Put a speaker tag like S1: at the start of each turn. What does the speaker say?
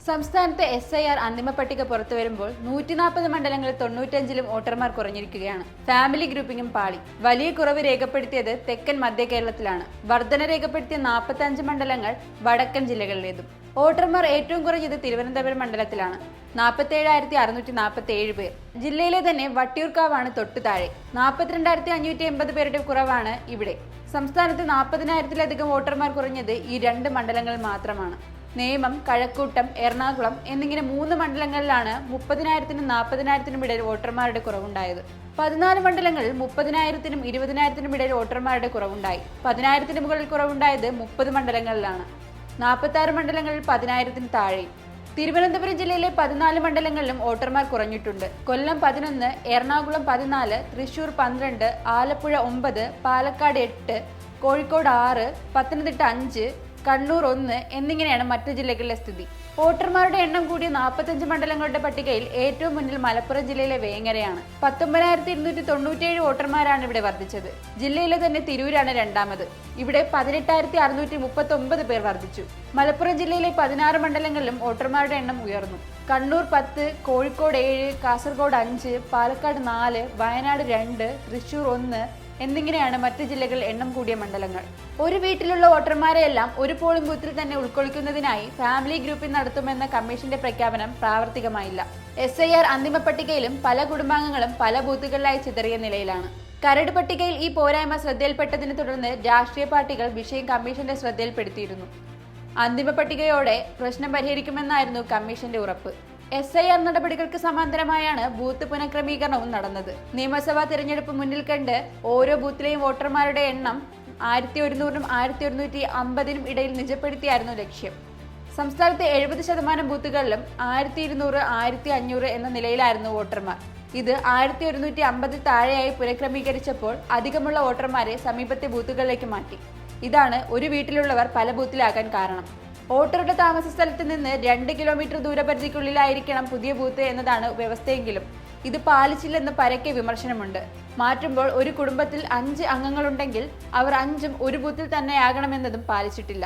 S1: സംസ്ഥാനത്തെ SIR അന്തിമ പട്ടിക പുറത്തുവരുമ്പോൾ 140 മണ്ഡലങ്ങളിൽ 95-ലും വോട്ടർമാർ കുറഞ്ഞിരിക്കുകയാണ്. ഫാമിലി ഗ്രൂപ്പിംഗും പാളി. വലിയ കുറവ് രേഖപ്പെടുത്തിയത് തെക്കൻ മധ്യ കേരളത്തിലാണ്. വർധന രേഖപ്പെടുത്തിയ 45 മണ്ഡലങ്ങൾ വടക്കൻ ജില്ലകളിലേതും. വോട്ടർമാർ ഏറ്റവും കുറഞ്ഞത് തിരുവനന്തപുരം മണ്ഡലത്തിലാണ്. 47,647 പേർ. ജില്ലയിലെ തന്നെ വട്ടിയൂർക്കാവാണ് തൊട്ടു താഴെ. 42,580 പേരുടെ കുറവാണ് ഇവിടെ. സംസ്ഥാനത്ത് 40,000-ലധികം വോട്ടർമാർ കുറഞ്ഞത് ഈ രണ്ട് മണ്ഡലങ്ങൾ മാത്രമാണ്. നേമം, കഴക്കൂട്ടം, എറണാകുളം എന്നിങ്ങനെ 3 മണ്ഡലങ്ങളിലാണ് 30,000-നും 40,000-നും ഇടയിൽ വോട്ടർമാരുടെ കുറവുണ്ടായത്. 14 മണ്ഡലങ്ങളിൽ 30,000-നും 20,000-നും ഇടയിൽ വോട്ടർമാരുടെ കുറവുണ്ടായി. 10,000-ന് മുകളിൽ കുറവുണ്ടായത് 30 മണ്ഡലങ്ങളിലാണ്. 46 മണ്ഡലങ്ങളിൽ 10,000-ന് താഴെയും. തിരുവനന്തപുരം ജില്ലയിലെ 14 മണ്ഡലങ്ങളിലും വോട്ടർമാർ കുറഞ്ഞിട്ടുണ്ട്. കൊല്ലം 11, എറണാകുളം 14, തൃശൂർ 12, ആലപ്പുഴ 9, പാലക്കാട് 8, കോഴിക്കോട് 6, പത്തനംതിട്ട 5, കണ്ണൂർ 1 എന്നിങ്ങനെയാണ് മറ്റു ജില്ലകളിലെ സ്ഥിതി. വോട്ടർമാരുടെ എണ്ണം കൂടിയ 45 മണ്ഡലങ്ങളുടെ പട്ടികയിൽ ഏറ്റവും മുന്നിൽ മലപ്പുറം ജില്ലയിലെ വേങ്ങരയാണ്. 19,297 വോട്ടർമാരാണ് ഇവിടെ വർദ്ധിച്ചത്. ജില്ലയിലെ തന്നെ തിരൂരാണ് രണ്ടാമത്. ഇവിടെ 18,639 പേർ വർദ്ധിച്ചു. മലപ്പുറം ജില്ലയിലെ 16 മണ്ഡലങ്ങളിലും വോട്ടർമാരുടെ എണ്ണം ഉയർന്നു. കണ്ണൂർ 10, കോഴിക്കോട് 7, കാസർഗോഡ് 5, പാലക്കാട് 4, വയനാട് 2, തൃശൂർ 1 എന്നിങ്ങനെയാണ് മറ്റ് ജില്ലകളിൽ എണ്ണം കൂടിയ മണ്ഡലങ്ങൾ. ഒരു വീട്ടിലുള്ള വോട്ടർമാരെയെല്ലാം ഒരു പോളിംഗ് ബൂത്തിൽ തന്നെ ഉൾക്കൊള്ളിക്കുന്നതിനായി ഫാമിലി ഗ്രൂപ്പിംഗ് നടത്തുമെന്ന കമ്മീഷന്റെ പ്രഖ്യാപനം പ്രാവർത്തികമായില്ല. SIR അന്തിമ പട്ടികയിലും പല കുടുംബാംഗങ്ങളും പല ബൂത്തുകളിലായി ചിതറിയ നിലയിലാണ്. കരട് പട്ടികയിൽ ഈ പോരായ്മ ശ്രദ്ധയിൽപ്പെട്ടതിനെ തുടർന്ന് രാഷ്ട്രീയ പാർട്ടികൾ വിഷയം കമ്മീഷന്റെ ശ്രദ്ധയിൽപ്പെടുത്തിയിരുന്നു. അന്തിമ പട്ടികയോടെ പ്രശ്നം പരിഹരിക്കുമെന്നായിരുന്നു കമ്മീഷന്റെ ഉറപ്പ്. SIR നടപടികൾക്ക് സമാന്തരമായാണ് ബൂത്ത് പുനഃക്രമീകരണവും നടന്നത്. നിയമസഭാ തിരഞ്ഞെടുപ്പ് മുന്നിൽ കണ്ട് ഓരോ ബൂത്തിലെയും വോട്ടർമാരുടെ എണ്ണം 1,100-നും 1,150-നും ഇടയിൽ നിജപ്പെടുത്തിയായിരുന്നു ലക്ഷ്യം. സംസ്ഥാനത്തെ 70% ബൂത്തുകളിലും 1,200, 1,500 എന്ന നിലയിലായിരുന്നു വോട്ടർമാർ. ഇത് 1,150 താഴെയായി പുനഃക്രമീകരിച്ചപ്പോൾ അധികമുള്ള വോട്ടർമാരെ സമീപത്തെ ബൂത്തുകളിലേക്ക് മാറ്റി. ഇതാണ് ഒരു വീട്ടിലുള്ളവർ പല ബൂത്തിലാകാൻ കാരണം. വോട്ടറുടെ താമസ സ്ഥലത്ത് നിന്ന് 2 കിലോമീറ്റർ ദൂരപരിധിക്കുള്ളിലായിരിക്കണം പുതിയ ബൂത്ത് എന്നതാണ് വ്യവസ്ഥയെങ്കിലും ഇത് പാലിച്ചില്ലെന്ന് പരക്കെ വിമർശനമുണ്ട്. മാറ്റുമ്പോൾ ഒരു കുടുംബത്തിൽ 5 അംഗങ്ങളുണ്ടെങ്കിൽ അവർ 5ഉം ഒരു ബൂത്തിൽ തന്നെയാകണമെന്നതും പാലിച്ചിട്ടില്ല.